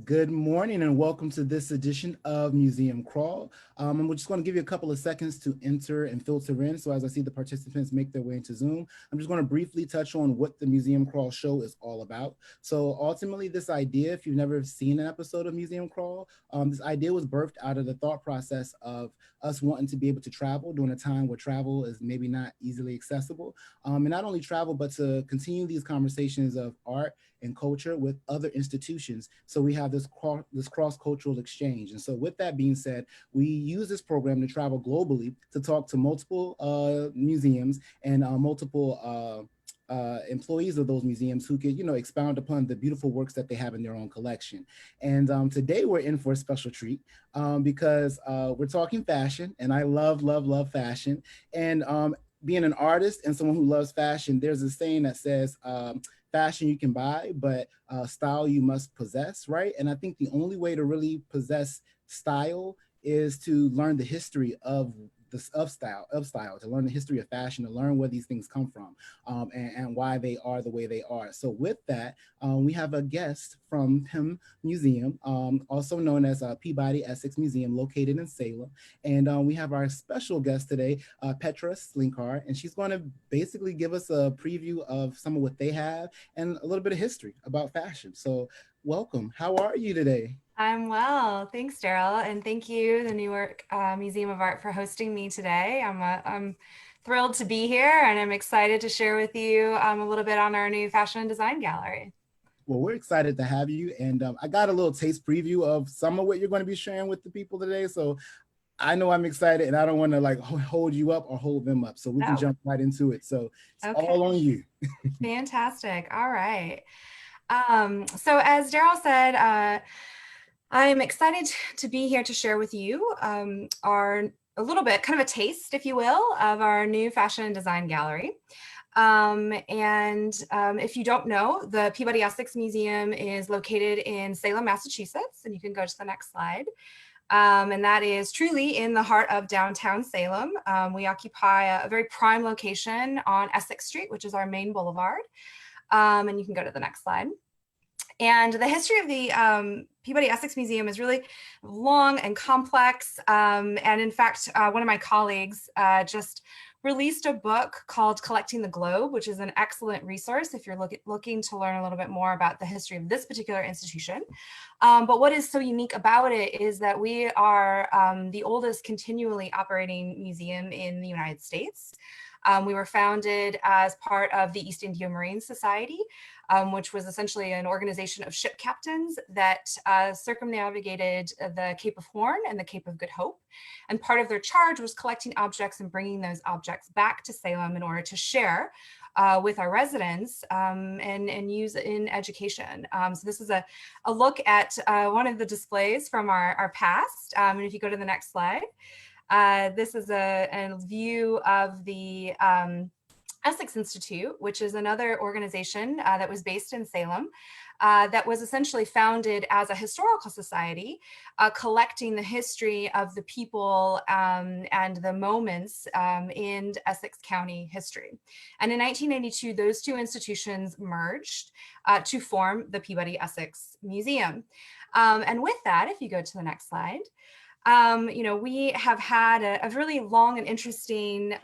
Good morning and welcome to this edition of Museum Crawl. I'm just going to give you a couple of seconds to enter and filter in. So as I see the participants make their way into Zoom, I'm just going to briefly touch on what the Museum Crawl show is all about. So ultimately this idea, if you've never seen an episode of Museum Crawl, this idea was birthed out of the thought process of us wanting to be able to travel during a time where travel is maybe not easily accessible. And not only travel, but to continue these conversations of art and culture with other institutions. So we have this cross-cultural exchange. And so with that being said, we use this program to travel globally to talk to multiple museums and multiple employees of those museums who could, expound upon the beautiful works that they have in their own collection. And today we're in for a special treat because we're talking fashion, and I love fashion. And being an artist and someone who loves fashion, there's a saying that says, fashion you can buy, but style you must possess, right? And I think the only way to really possess style is to learn the history of style, to learn the history of fashion, to learn where these things come from, and why they are the way they are. So with that, we have a guest from PIM Museum, also known as Peabody Essex Museum, located in Salem. And we have our special guest today, Petra Slinkard, and she's going to basically give us a preview of some of what they have and a little bit of history about fashion. So welcome. How are you today? I'm well. Thanks, Daryl. And thank you, the Newark Museum of Art, for hosting me today. I'm thrilled to be here, and I'm excited to share with you a little bit on our new fashion and design gallery. Well, we're excited to have you. And I got a little taste preview of some of what you're going to be sharing with the people today. So I know I'm excited and I don't want to like hold you up or hold them up. So we can Oh, jump right into it. So it's okay. all on you. Fantastic. All right. So as Daryl said, I'm excited to be here to share with you our a little bit, kind of a taste, if you will, of our new fashion and design gallery. If you don't know, the Peabody Essex Museum is located in Salem, Massachusetts, and you can go to the next slide. And that is truly in the heart of downtown Salem. We occupy a very prime location on Essex Street, which is our main boulevard. And you can go to the next slide. And the history of the Peabody Essex Museum is really long and complex. And in fact, one of my colleagues just released a book called Collecting the Globe, which is an excellent resource if you're looking to learn a little bit more about the history of this particular institution. But what is so unique about it is that we are the oldest continually operating museum in the United States. We were founded as part of the East India Marine Society, which was essentially an organization of ship captains that circumnavigated the Cape of Horn and the Cape of Good Hope. And part of their charge was collecting objects and bringing those objects back to Salem in order to share with our residents and use in education. So this is a look at one of the displays from our past. And if you go to the next slide, this is a view of the Essex Institute, which is another organization that was based in Salem, that was essentially founded as a historical society, collecting the history of the people and the moments in Essex County history. And in 1982, those two institutions merged to form the Peabody Essex Museum. And with that, if you go to the next slide, we have had a really long and interesting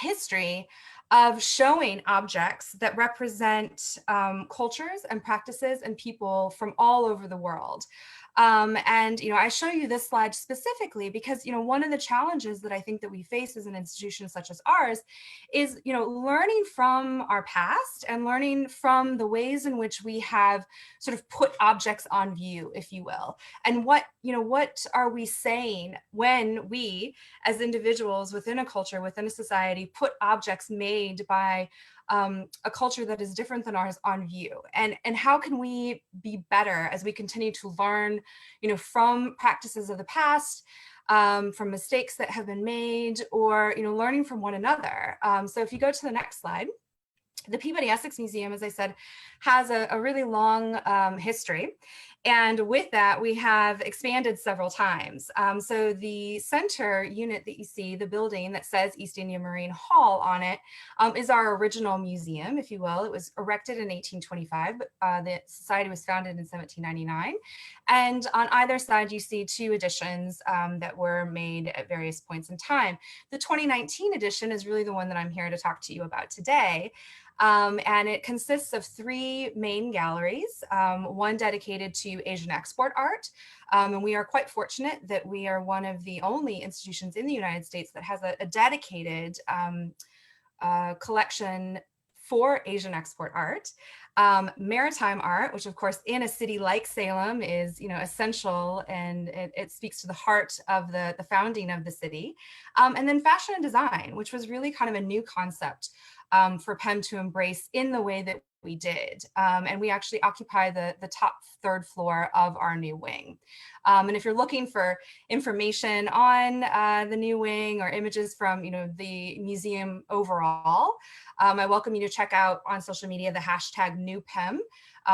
history of showing objects that represent cultures and practices and people from all over the world. I show you this slide specifically because, one of the challenges that I think that we face as an institution such as ours is, learning from our past and learning from the ways in which we have sort of put objects on view, if you will. And what are we saying when we, as individuals within a culture, within a society, put objects made by a culture that is different than ours on view, and how can we be better as we continue to learn, from practices of the past, from mistakes that have been made, or learning from one another. So if you go to the next slide, the Peabody Essex Museum, as I said, has a really long history. And with that, we have expanded several times. So the center unit that you see, the building that says East India Marine Hall on it, is our original museum, if you will. It was erected in 1825, but the society was founded in 1799. And on either side, you see two editions that were made at various points in time. The 2019 edition is really the one that I'm here to talk to you about today. And it consists of three main galleries, one dedicated to Asian export art. And we are quite fortunate that we are one of the only institutions in the United States that has a dedicated collection for Asian export art. Maritime art, which of course in a city like Salem is, essential, and it speaks to the heart of the founding of the city. And then fashion and design, which was really kind of a new concept for PEM to embrace in the way that we did. And we actually occupy the top third floor of our new wing. And if you're looking for information on the new wing or images from the museum overall, I welcome you to check out on social media the hashtag #NewPEM.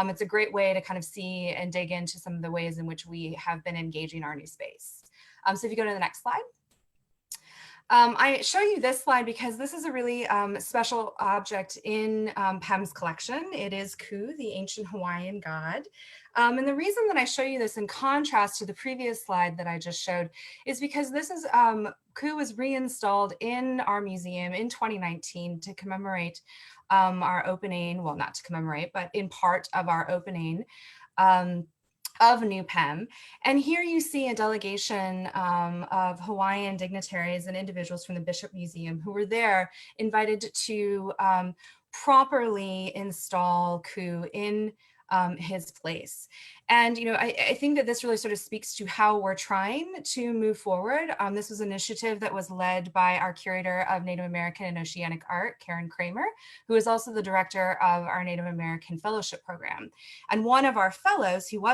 It's a great way to kind of see and dig into some of the ways in which we have been engaging our new space. So if you go to the next slide. I show you this slide because this is a really special object in PEM's collection. It is Ku, the ancient Hawaiian god. And the reason that I show you this in contrast to the previous slide that I just showed is because this is, Ku was reinstalled in our museum in 2019 to commemorate our opening, well, not to commemorate, but in part of our opening of New PEM. And here you see a delegation of Hawaiian dignitaries and individuals from the Bishop Museum who were there invited to properly install Ku in his place. And, I think that this really sort of speaks to how we're trying to move forward. This was an initiative that was led by our curator of Native American and Oceanic Art, Karen Kramer, who is also the director of our Native American Fellowship Program. And one of our fellows, who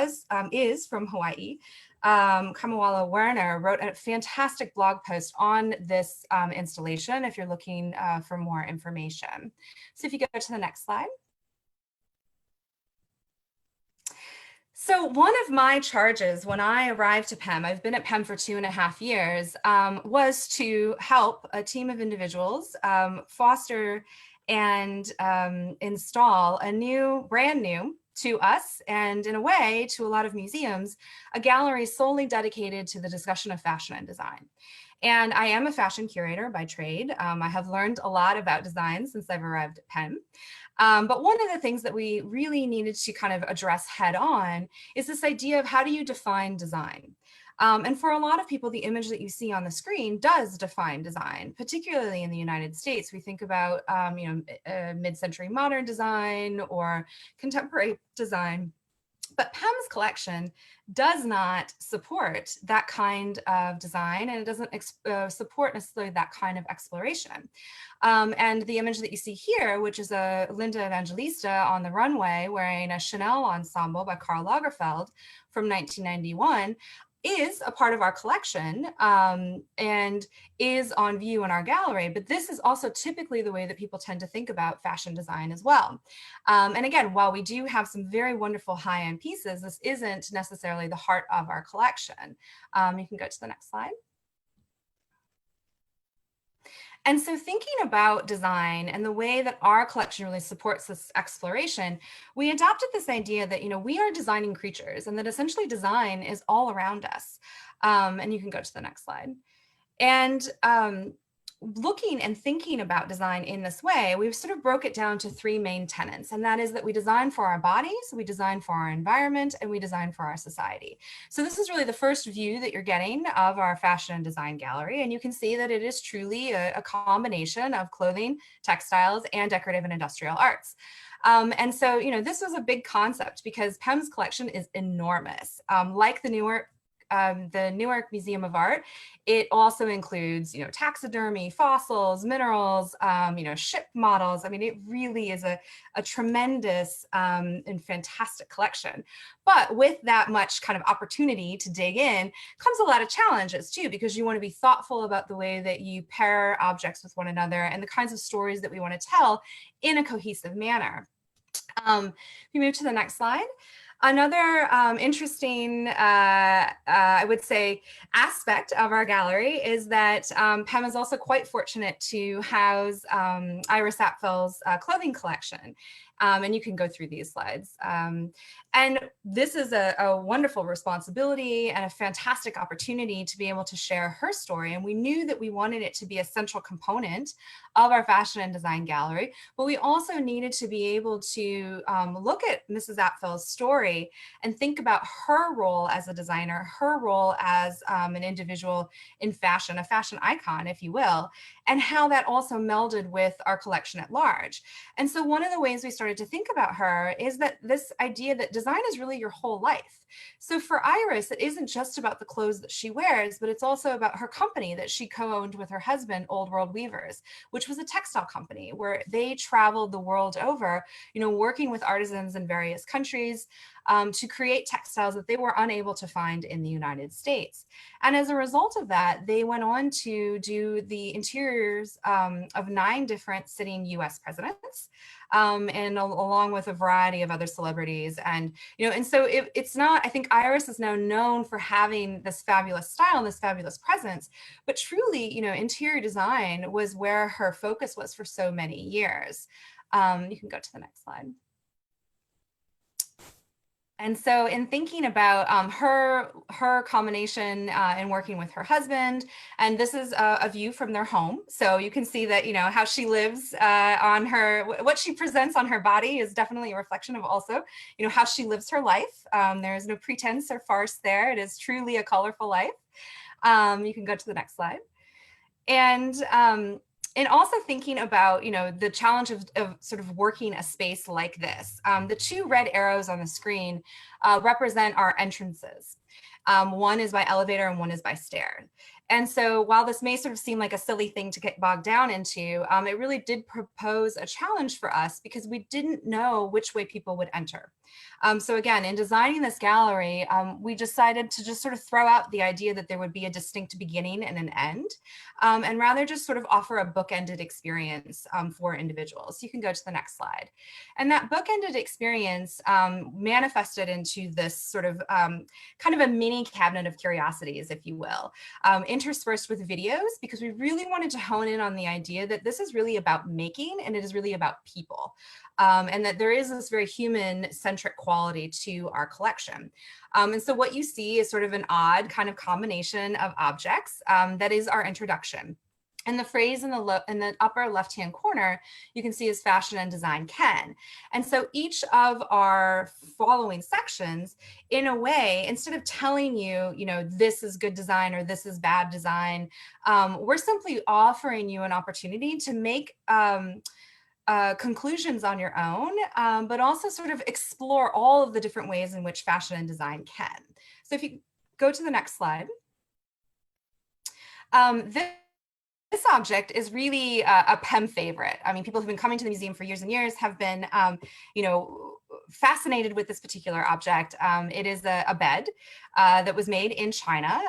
is from Hawaii, Kamawala Werner, wrote a fantastic blog post on this installation if you're looking for more information. So if you go to the next slide. So one of my charges when I arrived to PEM, I've been at PEM for 2.5 years, was to help a team of individuals foster and install a brand new to us, and in a way to a lot of museums, a gallery solely dedicated to the discussion of fashion and design. And I am a fashion curator by trade. I have learned a lot about design since I've arrived at PEM. But one of the things that we really needed to kind of address head on is this idea of how do you define design? And for a lot of people, the image that you see on the screen does define design, particularly in the United States. We think about, mid-century modern design or contemporary design. But PEM's collection does not support that kind of design, and it doesn't support necessarily that kind of exploration. And the image that you see here, which is a Linda Evangelista on the runway wearing a Chanel ensemble by Karl Lagerfeld from 1991, is a part of our collection and is on view in our gallery, but this is also typically the way that people tend to think about fashion design as well. And again, while we do have some very wonderful high-end pieces, this isn't necessarily the heart of our collection. You can go to the next slide. And so thinking about design and the way that our collection really supports this exploration, we adopted this idea that, we are designing creatures and that essentially design is all around us. And you can go to the next slide. And looking and thinking about design in this way, we've sort of broke it down to three main tenets, and that is that we design for our bodies, we design for our environment, and we design for our society. So this is really the first view that you're getting of our fashion and design gallery, and you can see that it is truly a combination of clothing, textiles, and decorative and industrial arts. And so, this was a big concept because PEM's collection is enormous. Like the Newark Museum of Art, it also includes, taxidermy, fossils, minerals, ship models. I mean, it really is a tremendous and fantastic collection. But with that much kind of opportunity to dig in comes a lot of challenges too, because you want to be thoughtful about the way that you pair objects with one another and the kinds of stories that we want to tell in a cohesive manner. If you move to the next slide. Another interesting, I would say, aspect of our gallery is that PEM is also quite fortunate to house Iris Apfel's clothing collection. And you can go through these slides. And this is a wonderful responsibility and a fantastic opportunity to be able to share her story. And we knew that we wanted it to be a central component of our fashion and design gallery, but we also needed to be able to look at Mrs. Apfel's story and think about her role as a designer, her role as an individual in fashion, a fashion icon, if you will, and how that also melded with our collection at large. And so one of the ways we started to think about her is that this idea that design is really your whole life. So for Iris, it isn't just about the clothes that she wears, but it's also about her company that she co-owned with her husband, Old World Weavers, which was a textile company where they traveled the world over, working with artisans in various countries to create textiles that they were unable to find in the United States. And as a result of that, they went on to do the interiors of 9 different sitting US presidents, and along with a variety of other celebrities. And, and so it's not, I think Iris is now known for having this fabulous style and this fabulous presence, but truly, interior design was where her focus was for so many years. You can go to the next slide. And so in thinking about her combination in working with her husband, and this is a view from their home. So you can see that, how she lives on what she presents on her body is definitely a reflection of also, how she lives her life. There is no pretense or farce there. It is truly a colorful life. You can go to the next slide. And also thinking about, the challenge of sort of working a space like this. The 2 red arrows on the screen represent our entrances. One is by elevator and one is by stair. And so while this may sort of seem like a silly thing to get bogged down into, it really did propose a challenge for us because we didn't know which way people would enter. So again, in designing this gallery, we decided to just sort of throw out the idea that there would be a distinct beginning and an end, and rather just sort of offer a bookended experience for individuals. You can go to the next slide. And that bookended experience manifested into this sort of kind of a mini cabinet of curiosities, if you will, interspersed with videos, because we really wanted to hone in on the idea that this is really about making and it is really about people. And that there is this very human-centric quality to our collection. And so what you see is sort of an odd kind of combination of objects that is our introduction. And the phrase in the upper left-hand corner, you can see is fashion and design can. And so each of our following sections, in a way, instead of telling you, this is good design or this is bad design, we're simply offering you an opportunity to make conclusions on your own, but also sort of explore all of the different ways in which fashion and design can. So if you go to the next slide, this object is really a PEM favorite. I mean, people who've been coming to the museum for years and years have been, fascinated with this particular object. It is a bed that was made in China,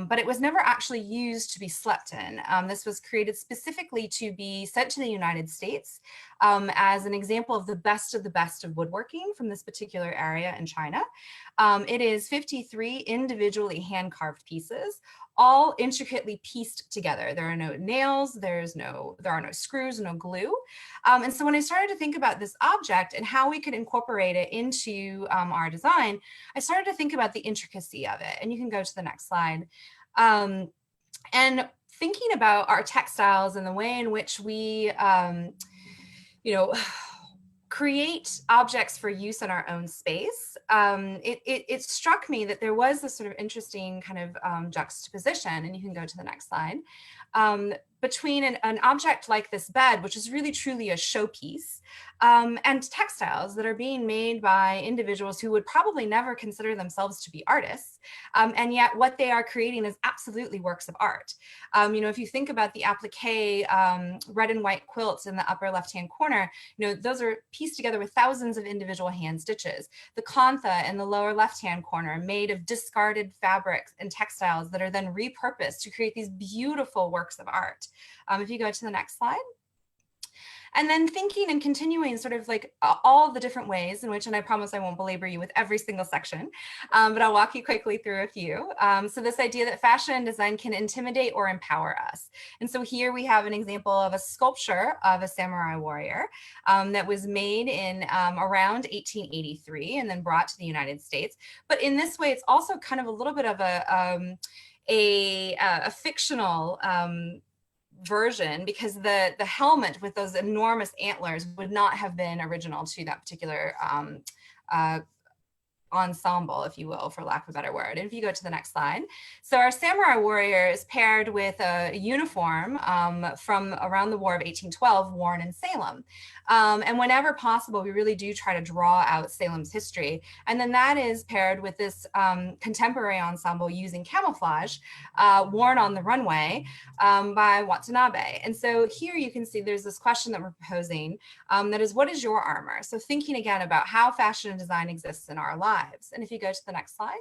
but it was never actually used to be slept in. This was created specifically to be sent to the United States as an example of the best of woodworking from this particular area in China. It is 53 individually hand-carved pieces, all intricately pieced together. There are no nails, there are no screws, no glue. And so when I started to think about this object and how we could incorporate it into our design, I started to think about the intricacy of it. And you can go to the next slide. And thinking about our textiles and the way in which we, create objects for use in our own space, it struck me that there was this sort of interesting kind of juxtaposition, and you can go to the next slide, between an object like this bed, which is really truly a showpiece, and textiles that are being made by individuals who would probably never consider themselves to be artists, and yet what they are creating is absolutely works of art. If you think about the applique red and white quilts in the upper left-hand corner, those are pieced together with thousands of individual hand stitches. The kantha in the lower left-hand corner, made of discarded fabrics and textiles that are then repurposed to create these beautiful works of art. If you go to the next slide. And then thinking and continuing sort of like all the different ways in which, and I promise I won't belabor you with every single section, but I'll walk you quickly through a few. So this idea that fashion and design can intimidate or empower us. And so here we have an example of a sculpture of a samurai warrior that was made in around 1883 and then brought to the United States. But in this way, it's also kind of a little bit of a fictional version, because the helmet with those enormous antlers would not have been original to that particular ensemble, if you will, for lack of a better word. And if you go to the next slide. So our samurai warrior is paired with a uniform from around the War of 1812 worn in Salem. And whenever possible, we really do try to draw out Salem's history. And then that is paired with this contemporary ensemble using camouflage worn on the runway by Watanabe. And so here you can see there's this question that we're posing that is, what is your armor? So thinking again about how fashion and design exists in our lives. And if you go to the next slide.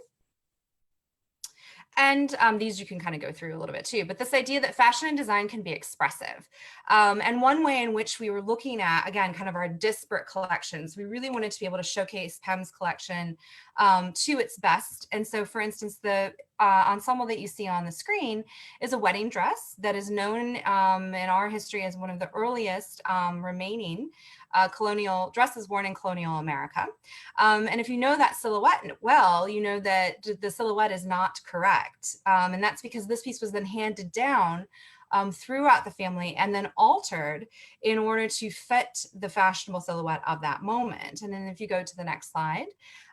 And these you can kind of go through a little bit too, but this idea that fashion and design can be expressive. And one way in which we were looking at, again, kind of our disparate collections, we really wanted to be able to showcase PEM's collection to its best. And so, for instance, the ensemble that you see on the screen is a wedding dress that is known in our history as one of the earliest remaining colonial dresses worn in colonial America. And if you know that silhouette well, you know that the silhouette is not correct. And that's because this piece was then handed down throughout the family and then altered in order to fit the fashionable silhouette of that moment. And then if you go to the next slide.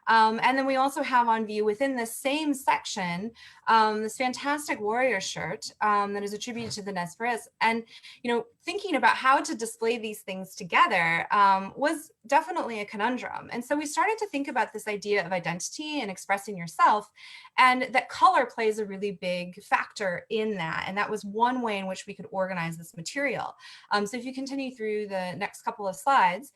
And then we also have on view within this same section, this fantastic warrior shirt that is attributed to the Nez Perce. And, you know, thinking about how to display these things together was definitely a conundrum. And so we started to think about this idea of identity and expressing yourself, and that color plays a really big factor in that. And that was one way in which we could organize this material. So if you continue through the next couple of slides,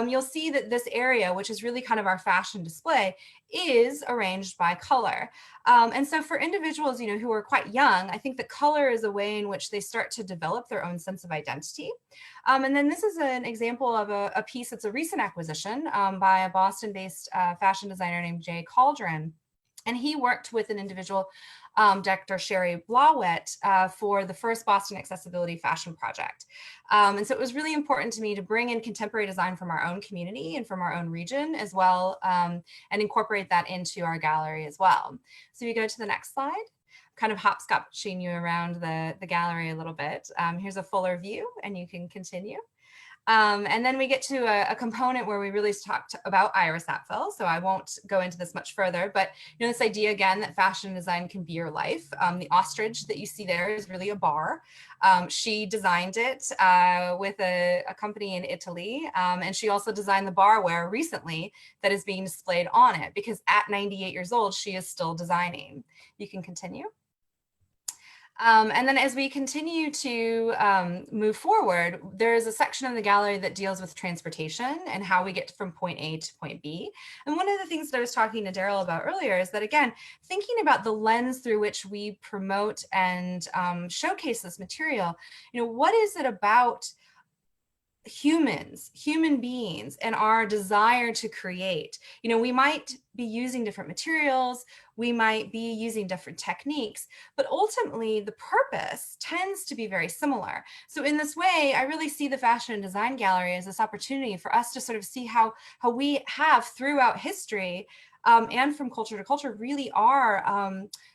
you'll see that this area, which is really kind of our fashion display, is arranged by color. And so for individuals, you know, who are quite young, I think that color is a way in which they start to develop their own sense of identity. And then this is an example of a piece that's a recent acquisition by a Boston-based fashion designer named Jay Cauldron. And he worked with an individual, Dr. Sherry Blawett, for the first Boston Accessibility Fashion Project. And so it was really important to me to bring in contemporary design from our own community and from our own region as well, and incorporate that into our gallery as well. So you go to the next slide. Kind of hopscotching you around the gallery a little bit. Here's a fuller view, and you can continue. And then we get to a component where we really talked about Iris Apfel, so I won't go into this much further, but you know, this idea again that fashion design can be your life. The ostrich that you see there is really a bar. She designed it with a company in Italy, and she also designed the barware recently that is being displayed on it, because at 98 years old, she is still designing. You can continue. And then as we continue to move forward, there is a section of the gallery that deals with transportation and how we get from point A to point B. And one of the things that I was talking to Daryl about earlier is that, again, thinking about the lens through which we promote and showcase this material, you know, what is it about human beings and our desire to create? You know, we might be using different materials, we might be using different techniques, but ultimately the purpose tends to be very similar. So in this way, I really see the Fashion and Design Gallery as this opportunity for us to sort of see how we have throughout history and from culture to culture really are,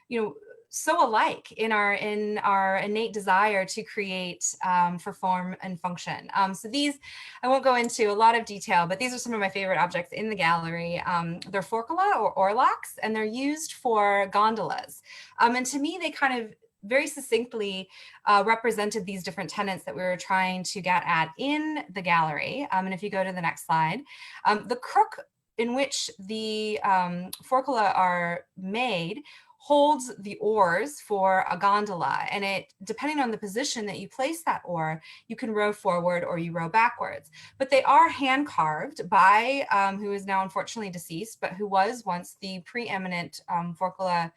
you know, so alike in our innate desire to create for form and function. So these, I won't go into a lot of detail, but these are some of my favorite objects in the gallery. They're forcola or oarlocks, and they're used for gondolas. And to me, they kind of very succinctly represented these different tenets that we were trying to get at in the gallery. And if you go to the next slide, the crook in which the forcola are made holds the oars for a gondola, and it, depending on the position that you place that oar, you can row forward or you row backwards. But they are hand carved by who is now unfortunately deceased, but who was once the preeminent forcola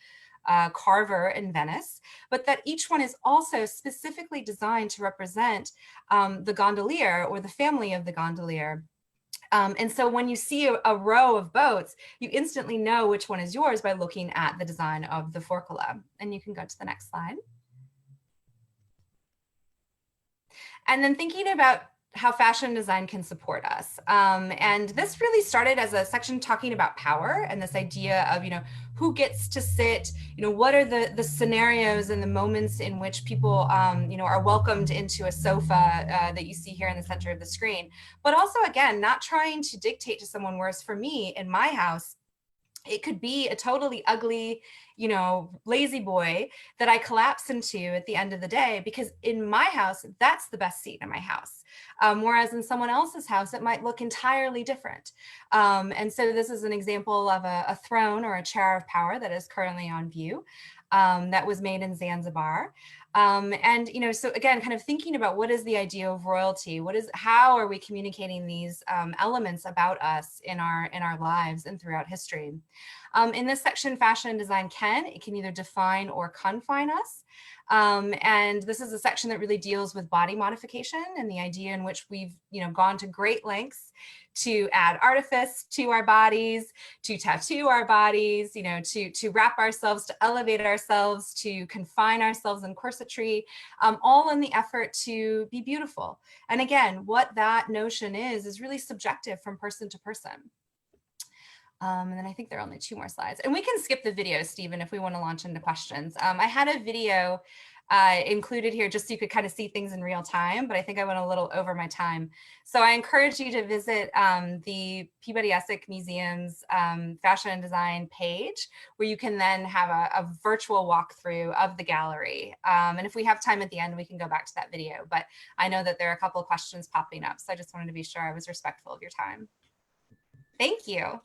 carver in Venice, but that each one is also specifically designed to represent the gondolier or the family of the gondolier. And so when you see a row of boats, you instantly know which one is yours by looking at the design of the forcola. And you can go to the next slide. And then thinking about how fashion design can support us. And this really started as a section talking about power and this idea of, who gets to sit, what are the scenarios and the moments in which people, are welcomed into a sofa that you see here in the center of the screen. But also, again, not trying to dictate to someone, whereas for me in my house, it could be a totally ugly, lazy boy that I collapse into at the end of the day, because in my house, that's the best seat in my house. Whereas in someone else's house, it might look entirely different. And so this is an example of a throne or a chair of power that is currently on view. That was made in Zanzibar. And, so again, kind of thinking about what is the idea of royalty? How are we communicating these elements about us in our lives and throughout history? In this section, fashion and design it can either define or confine us. And this is a section that really deals with body modification and the idea in which we've, gone to great lengths to add artifice to our bodies, to tattoo our bodies, to wrap ourselves, to elevate ourselves, to confine ourselves in corsetry, all in the effort to be beautiful. And again, what that notion is really subjective from person to person. And then I think there are only 2 more slides. And we can skip the video, Stephen, if we want to launch into questions. I had a video included here just so you could kind of see things in real time, but I think I went a little over my time. So I encourage you to visit the Peabody Essex Museum's fashion and design page, where you can then have a virtual walkthrough of the gallery. And if we have time at the end, we can go back to that video. But I know that there are a couple of questions popping up, so I just wanted to be sure I was respectful of your time. Thank you.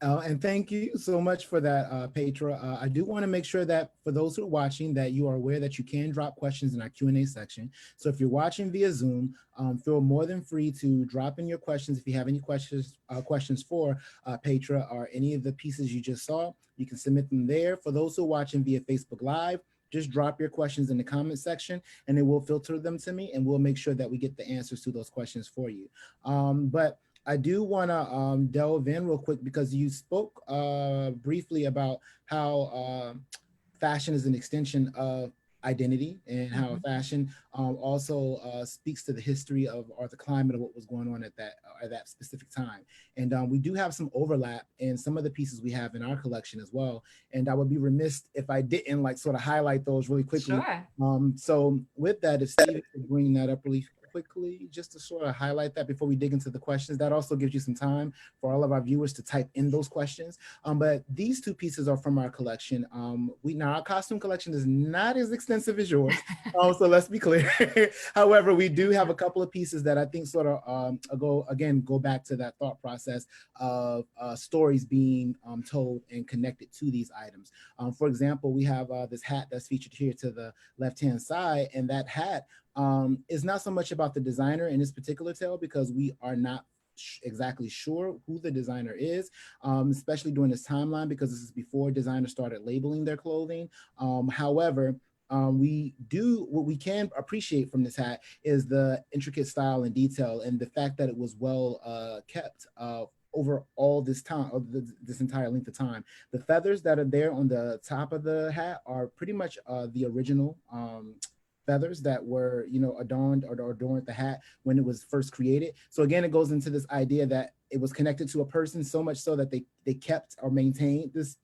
And thank you so much for that, Petra. I do want to make sure that for those who are watching, that you are aware that you can drop questions in our Q&A section. So if you're watching via Zoom, feel more than free to drop in your questions. If you have any questions for Petra or any of the pieces you just saw, you can submit them there. For those who are watching via Facebook Live, just drop your questions in the comment section and it will filter them to me, and we'll make sure that we get the answers to those questions for you. But I do want to delve in real quick, because you spoke briefly about how fashion is an extension of identity, and how fashion also speaks to the history of, or the climate of what was going on at that specific time. And we do have some overlap in some of the pieces we have in our collection as well. And I would be remiss if I didn't sort of highlight those really quickly. Sure. So with that, if Steve could bring that up really quickly, just to sort of highlight that before we dig into the questions. That also gives you some time for all of our viewers to type in those questions. But these 2 pieces are from our collection. Now our costume collection is not as extensive as yours, so let's be clear. However, we do have a couple of pieces that I think sort of go back to that thought process of stories being told and connected to these items. For example, we have this hat that's featured here to the left-hand side, and that hat is not so much about the designer in this particular tale, because we are not exactly sure who the designer is, especially during this timeline, because this is before designers started labeling their clothing. However, what we can appreciate from this hat is the intricate style and detail, and the fact that it was well kept over all this time, this entire length of time. The feathers that are there on the top of the hat are pretty much the original feathers that were, adorned the hat when it was first created. So again, it goes into this idea that it was connected to a person, so much so that they kept or maintained this,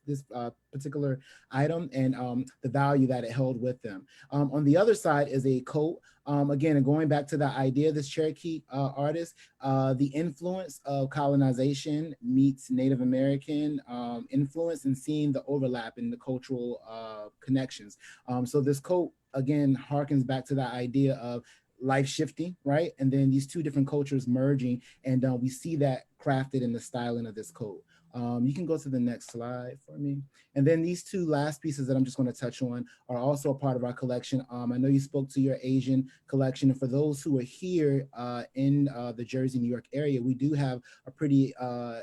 this particular item, and the value that it held with them. On the other side is a coat. Again, and going back to the idea of this Cherokee artist, the influence of colonization meets Native American influence, and seeing the overlap in the cultural connections. So this coat, again, harkens back to the idea of life shifting, right? And then these two different cultures merging, and we see that crafted in the styling of this coat. You can go to the next slide for me. And then these two last pieces that I'm just going to touch on are also a part of our collection. I know you spoke to your Asian collection, and for those who are here in the Jersey, New York area, we do have a pretty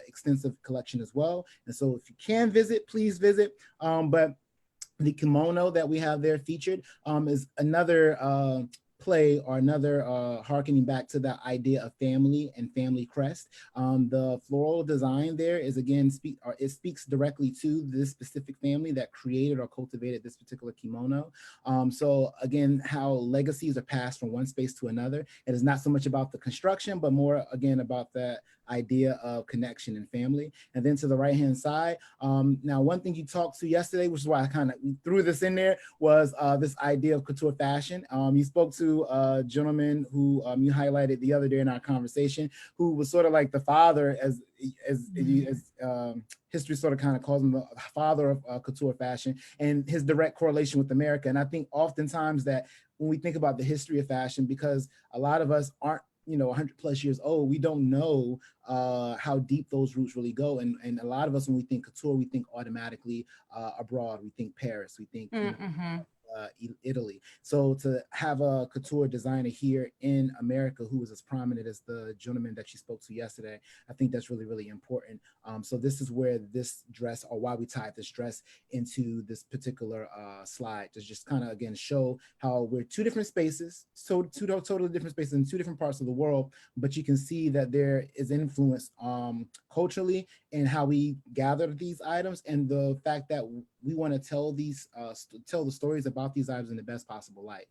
extensive collection as well. And so if you can visit, please visit. But the kimono that we have there featured is another play or another harkening back to that idea of family and family crest. The floral design there is again, it speaks directly to this specific family that created or cultivated this particular kimono. So again, how legacies are passed from one space to another. It is not so much about the construction, but more again about that idea of connection and family. And then to the right-hand side, now one thing you talked to yesterday, which is why I kind of threw this in there, was this idea of couture fashion. You spoke to a gentleman who you highlighted the other day in our conversation, who was sort of like the father, as history sort of kind of calls him the father of couture fashion, and his direct correlation with America. And I think oftentimes that when we think about the history of fashion, because a lot of us aren't 100 plus years old, we don't know how deep those roots really go. And a lot of us, when we think couture, we think automatically abroad. We think Paris, we think Italy. So to have a couture designer here in America who is as prominent as the gentleman that you spoke to yesterday, I think that's really, really important. So this is where this dress, or why we tied this dress into this particular slide, to just kind of again show how we're two different spaces, so two totally different spaces in two different parts of the world, but you can see that there is influence culturally in how we gather these items, and the fact that we want to tell tell the stories about these items in the best possible light.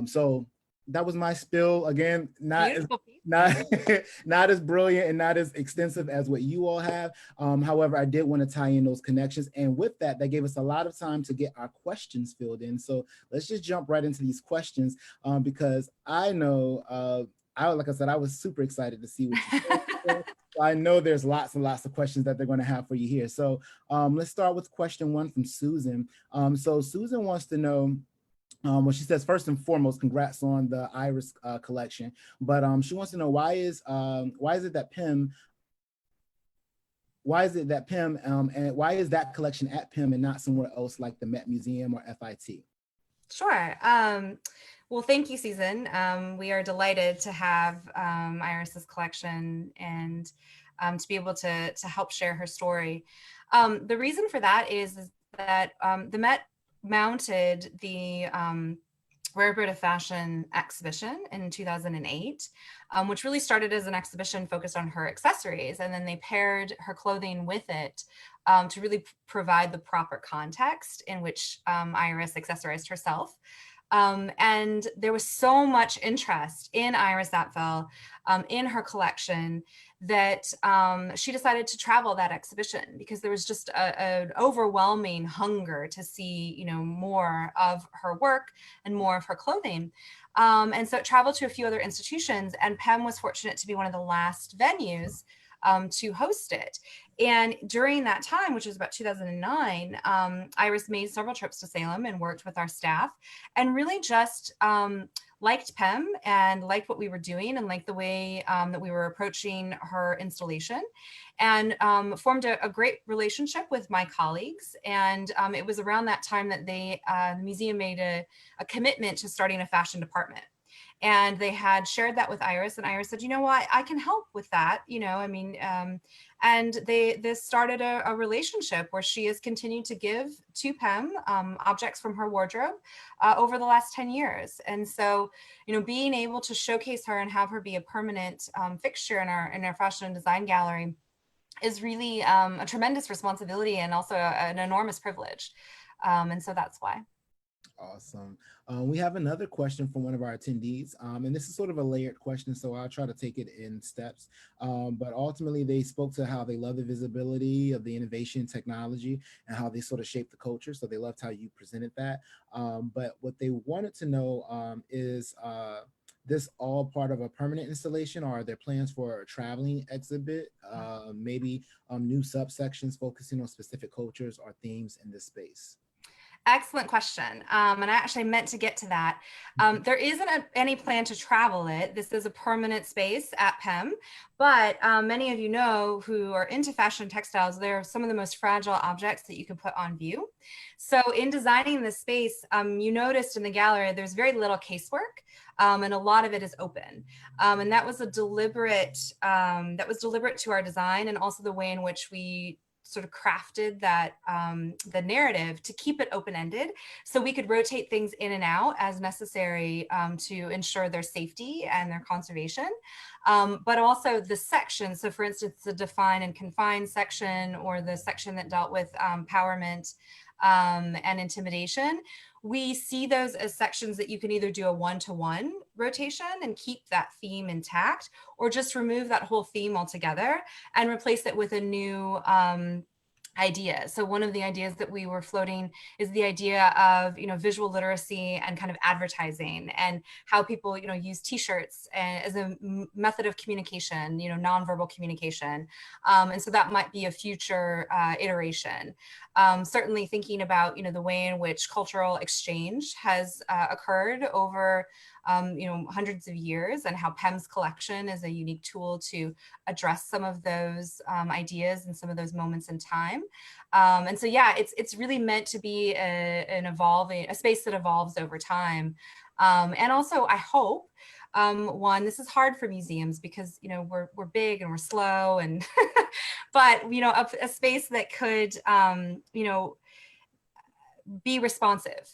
So that was my spill. Again, not as brilliant and not as extensive as what you all have. However, I did want to tie in those connections, and with that gave us a lot of time to get our questions filled in. So let's just jump right into these questions, because I know like I said, I was super excited to see what you said. I know there's lots and lots of questions that they're going to have for you here. So let's start with question one from Susan. So Susan wants to know, well, she says, first and foremost, congrats on the Iris collection. But she wants to know, why is it that PIM, and why is that collection at PIM and not somewhere else like the Met Museum or FIT? Sure. Well, thank you, Susan. We are delighted to have Iris's collection and to be able to help share her story. The reason for that is that the Met mounted the Rare Bird of Fashion exhibition in 2008, which really started as an exhibition focused on her accessories, and then they paired her clothing with it to really provide the proper context in which Iris accessorized herself. And there was so much interest in Iris Apfel, in her collection, that she decided to travel that exhibition, because there was just an overwhelming hunger to see, more of her work and more of her clothing. And so it traveled to a few other institutions, and PEM was fortunate to be one of the last venues to host it. And during that time, which was about 2009, Iris made several trips to Salem and worked with our staff, and really just liked PEM and liked what we were doing, and liked the way that we were approaching her installation, and formed a great relationship with my colleagues. And it was around that time that the museum made a commitment to starting a fashion department. And they had shared that with Iris, and Iris said, you know what, I can help with that. And this started a relationship where she has continued to give to PEM objects from her wardrobe over the last 10 years. And so, being able to showcase her and have her be a permanent fixture in our fashion and design gallery is really a tremendous responsibility, and also an enormous privilege. And so that's why. Awesome. We have another question from one of our attendees, and this is sort of a layered question, so I'll try to take it in steps. But ultimately, they spoke to how they love the visibility of the innovation technology and how they sort of shape the culture. So they loved how you presented that. But what they wanted to know is, this all part of a permanent installation, or are there plans for a traveling exhibit, maybe new subsections focusing on specific cultures or themes in this space? Excellent question. And I actually meant to get to that. There isn't any plan to travel it. This is a permanent space at PEM, but many of you know who are into fashion textiles, they're some of the most fragile objects that you can put on view. So in designing this space, you noticed in the gallery, there's very little casework. And a lot of it is open, and that was deliberate to our design, and also the way in which we sort of crafted that the narrative to keep it open-ended, so we could rotate things in and out as necessary to ensure their safety and their conservation. But also the section. So for instance, the define and confine section, or the section that dealt with empowerment and intimidation, we see those as sections that you can either do a one-to-one rotation and keep that theme intact, or just remove that whole theme altogether and replace it with a new idea. So one of the ideas that we were floating is the idea of, visual literacy and kind of advertising, and how people, use t-shirts as a method of communication, nonverbal communication. And so that might be a future iteration. Certainly thinking about, the way in which cultural exchange has occurred over hundreds of years, and how PEM's collection is a unique tool to address some of those ideas and some of those moments in time. And so, yeah, it's really meant to be a space that evolves over time. And also, I hope, one, this is hard for museums because, we're big and we're slow, and but, a space that could, be responsive,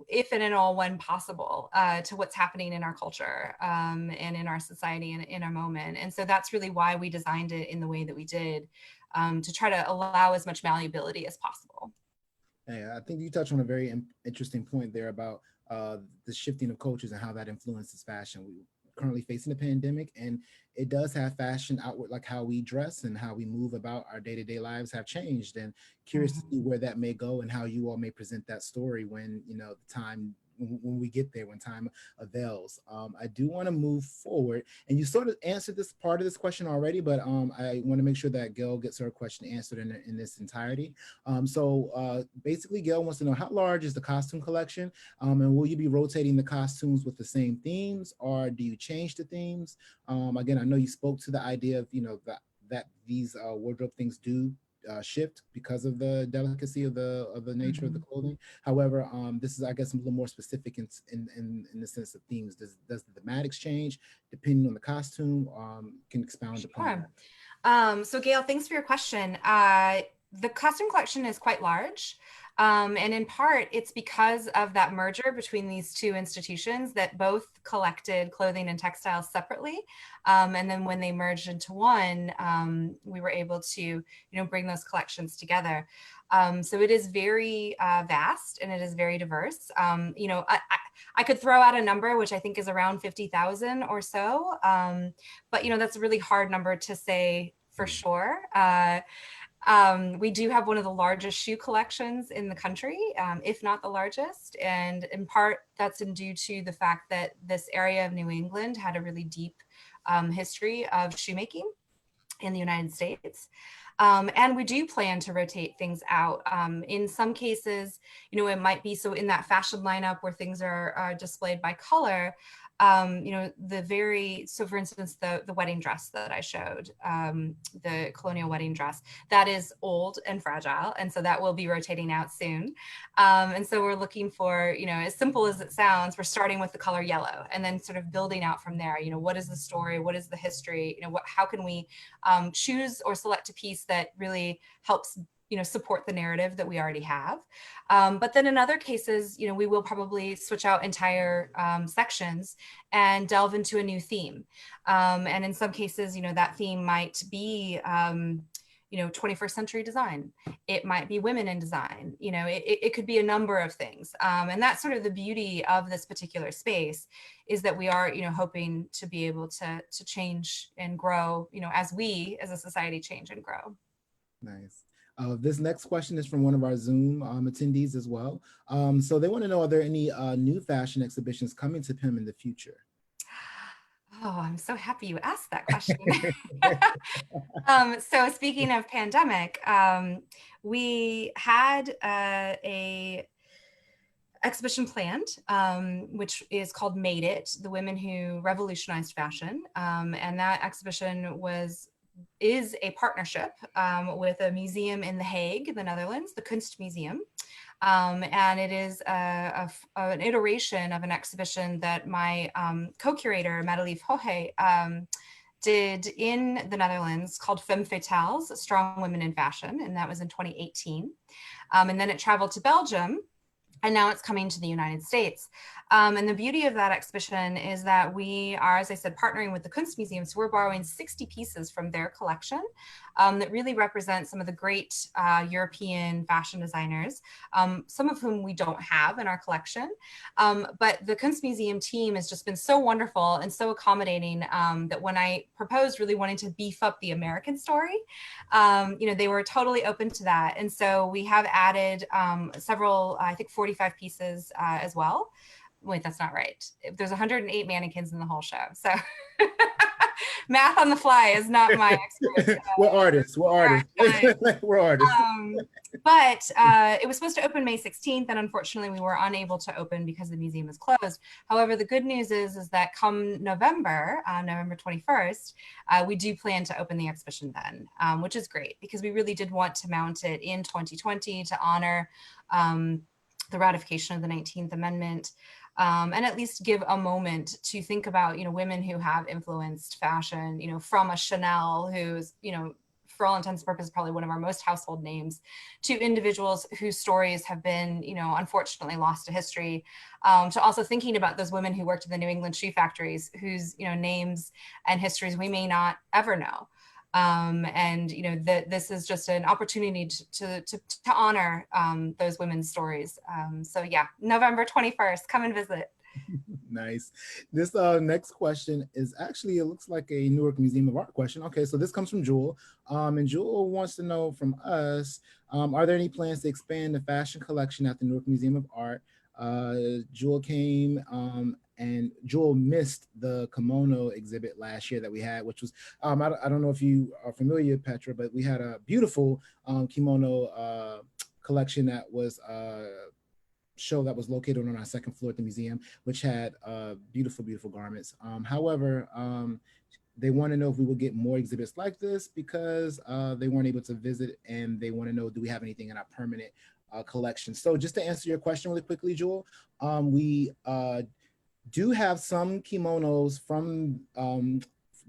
if and in all when possible, to what's happening in our culture and in our society and in our moment. And so that's really why we designed it in the way that we did, to try to allow as much malleability as possible. Yeah, I think you touched on a very interesting point there about the shifting of cultures and how that influences fashion. We currently facing a pandemic, and it does have fashion outward, like how we dress and how we move about our day-to-day lives have changed, and curious to see where that may go and how you all may present that story when the time, when we get there, when time avails. I do want to move forward, and you sort of answered this part of this question already, but I want to make sure that Gail gets her question answered in this entirety. So basically, Gail wants to know, how large is the costume collection, and will you be rotating the costumes with the same themes, or do you change the themes? Again, I know you spoke to the idea of that these wardrobe things do shift because of the delicacy of the nature of the clothing. However, this is, I guess, a little more specific in the sense of themes. Does the thematics change depending on the costume? Can expound upon that. So Gail, thanks for your question. The costume collection is quite large. And in part, it's because of that merger between these two institutions that both collected clothing and textiles separately. And then when they merged into one, we were able to, bring those collections together. So it is very vast, and it is very diverse. I could throw out a number, which I think is around 50,000 or so. But, that's a really hard number to say for sure. We do have one of the largest shoe collections in the country, if not the largest. And in part, that's due to the fact that this area of New England had a really deep history of shoemaking in the United States. And we do plan to rotate things out. In some cases, it might be so in that fashion lineup where things are displayed by color. So for instance, the wedding dress that I showed, the colonial wedding dress, that is old and fragile. And so that will be rotating out soon. And so we're looking for, as simple as it sounds, we're starting with the color yellow and then sort of building out from there. What is the story? What is the history? How can we choose or select a piece that really helps support the narrative that we already have. But then in other cases, we will probably switch out entire sections and delve into a new theme. And in some cases, that theme might be, 21st century design. It might be women in design. It could be a number of things. And that's sort of the beauty of this particular space, is that we are, hoping to be able to change and grow, as we as a society change and grow. Nice. This next question is from one of our Zoom attendees as well. So they want to know, are there any new fashion exhibitions coming to PIM in the future? Oh, I'm so happy you asked that question. So speaking of pandemic, we had exhibition planned, which is called Made It, the women who revolutionized fashion. And that exhibition is a partnership with a museum in The Hague, the Netherlands, the Kunstmuseum. And it is an iteration of an exhibition that my co-curator, Madelief Hohe, did in the Netherlands called Femme Fatales, Strong Women in Fashion, and that was in 2018. And then it traveled to Belgium, and now it's coming to the United States. And the beauty of that exhibition is that we are, as I said, partnering with the Kunstmuseum. So we're borrowing 60 pieces from their collection that really represent some of the great European fashion designers, some of whom we don't have in our collection. But the Kunstmuseum team has just been so wonderful and so accommodating that when I proposed really wanting to beef up the American story, they were totally open to that. And so we have added several, I think 45 pieces as well. Wait, that's not right. There's 108 mannequins in the whole show. So math on the fly is not my expertise. We're artists. We're artists. We're artists. But it was supposed to open May 16th, and unfortunately we were unable to open because the museum is closed. However, the good news is that come November, November 21st, we do plan to open the exhibition then, which is great because we really did want to mount it in 2020 to honor the ratification of the 19th Amendment. And at least give a moment to think about, women who have influenced fashion, from a Chanel, who's, for all intents and purposes, probably one of our most household names, to individuals whose stories have been, unfortunately lost to history, to also thinking about those women who worked in the New England shoe factories, whose, names and histories we may not ever know. And this is just an opportunity to honor those women's stories. So yeah, November 21st, come and visit. Nice. This next question is actually, it looks like a Newark Museum of Art question. Okay, so this comes from Jewel. And Jewel wants to know from us, are there any plans to expand the fashion collection at the Newark Museum of Art? Jewel came and Jewel missed the kimono exhibit last year that we had, which was, I don't know if you are familiar, Petra, but we had a beautiful kimono collection that was show that was located on our second floor at the museum, which had beautiful, beautiful garments. However, they want to know if we will get more exhibits like this because they weren't able to visit, and they want to know, do we have anything in our permanent collection? So just to answer your question really quickly, Jewel, we do have some kimonos from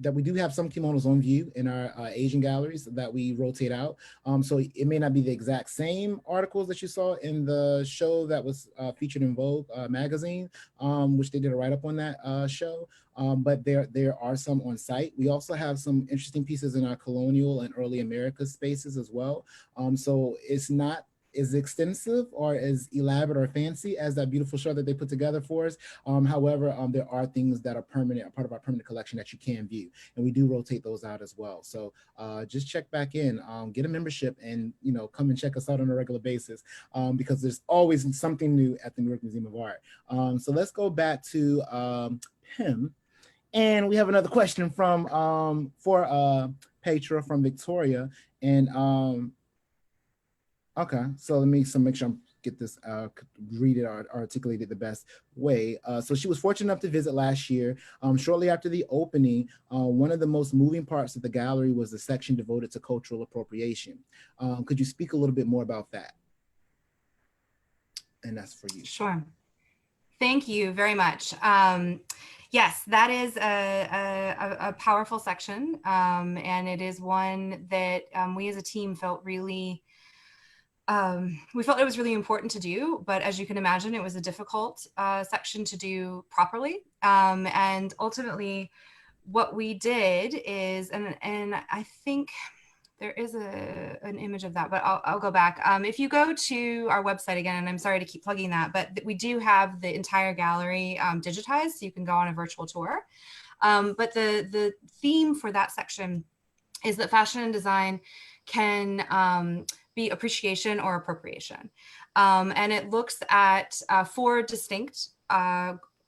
that we do have some kimonos on view in our Asian galleries that we rotate out. So it may not be the exact same articles that you saw in the show that was featured in Vogue magazine, which they did a write-up on that show. But there are some on site. We also have some interesting pieces in our colonial and early Americas spaces as well. So it's not as extensive or as elaborate or fancy as that beautiful show that they put together for us. However, there are things that are permanent, a part of our permanent collection that you can view, and we do rotate those out as well. So just check back in, get a membership, and come and check us out on a regular basis, because there's always something new at the Newark Museum of Art. So let's go back to Pim, and we have another question from for Petra from Victoria, and okay, so let me make sure I'm get this, read it or articulate it the best way. So she was fortunate enough to visit last year. Shortly after the opening, one of the most moving parts of the gallery was the section devoted to cultural appropriation. Could you speak a little bit more about that? And that's for you. Sure. Thank you very much. Yes, that is a powerful section, and it is one that we as a team felt really we felt it was really important to do, but as you can imagine, it was a difficult section to do properly. And ultimately, what we did is, and I think there is an image of that, but I'll go back. If you go to our website again, and I'm sorry to keep plugging that, but we do have the entire gallery digitized, so you can go on a virtual tour. But the theme for that section is that fashion and design can be appreciation or appropriation. And it looks at four distinct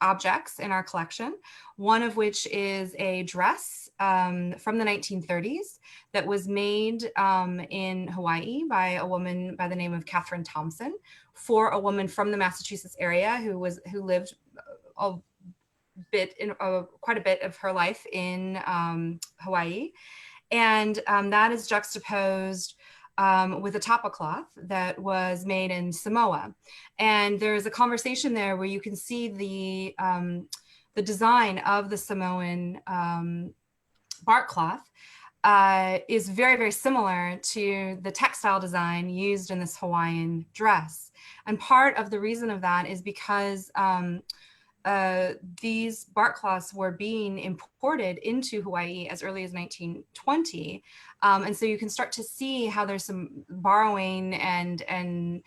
objects in our collection, one of which is a dress from the 1930s that was made in Hawaii by a woman by the name of Catherine Thompson for a woman from the Massachusetts area who lived quite a bit of her life in Hawaii. And that is juxtaposed with a tapa cloth that was made in Samoa. And there's a conversation there where you can see the design of the Samoan bark cloth is very, very similar to the textile design used in this Hawaiian dress. And part of the reason of that is because these bark cloths were being imported into Hawaii as early as 1920. And so you can start to see how there's some borrowing and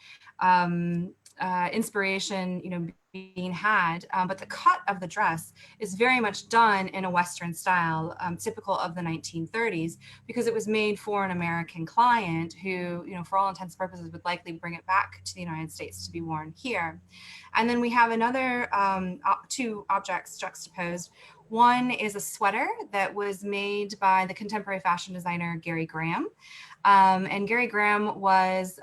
inspiration, being had, but the cut of the dress is very much done in a Western style, typical of the 1930s, because it was made for an American client who, for all intents and purposes, would likely bring it back to the United States to be worn here. And then we have another two objects juxtaposed. One is a sweater that was made by the contemporary fashion designer Gary Graham. And Gary Graham was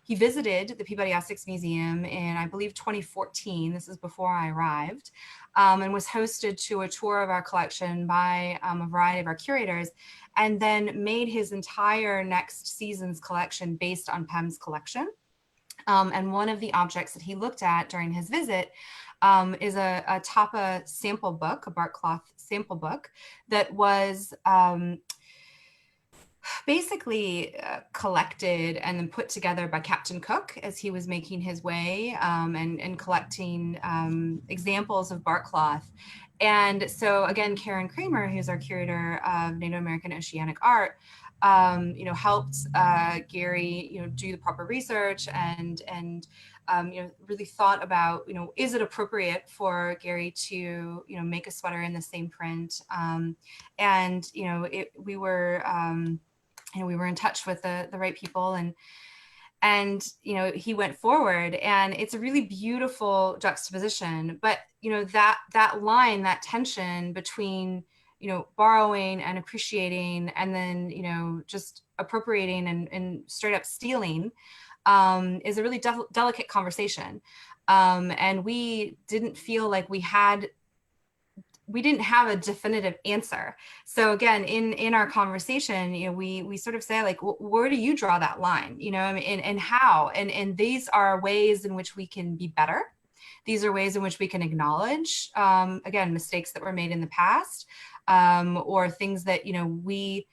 he visited the Peabody Essex Museum in, I believe, 2014. This is before I arrived, and was hosted to a tour of our collection by a variety of our curators, and then made his entire next season's collection based on PEM's collection. And one of the objects that he looked at during his visit is a tapa sample book, a bark cloth sample book that was basically collected and then put together by Captain Cook as he was making his way and collecting examples of bark cloth. And so again, Karen Kramer, who's our curator of Native American Oceanic art, helped Gary, do the proper research and really thought about, is it appropriate for Gary to, make a sweater in the same print? We were in touch with the right people, and he went forward, and it's a really beautiful juxtaposition. But that line, that tension between borrowing and appreciating, and then just appropriating and straight up stealing, is a really delicate conversation, and we didn't feel like we didn't have a definitive answer. So again, in our conversation, we sort of say, like, where do you draw that line? And how? And these are ways in which we can be better. These are ways in which we can acknowledge, again, mistakes that were made in the past, or things that, we,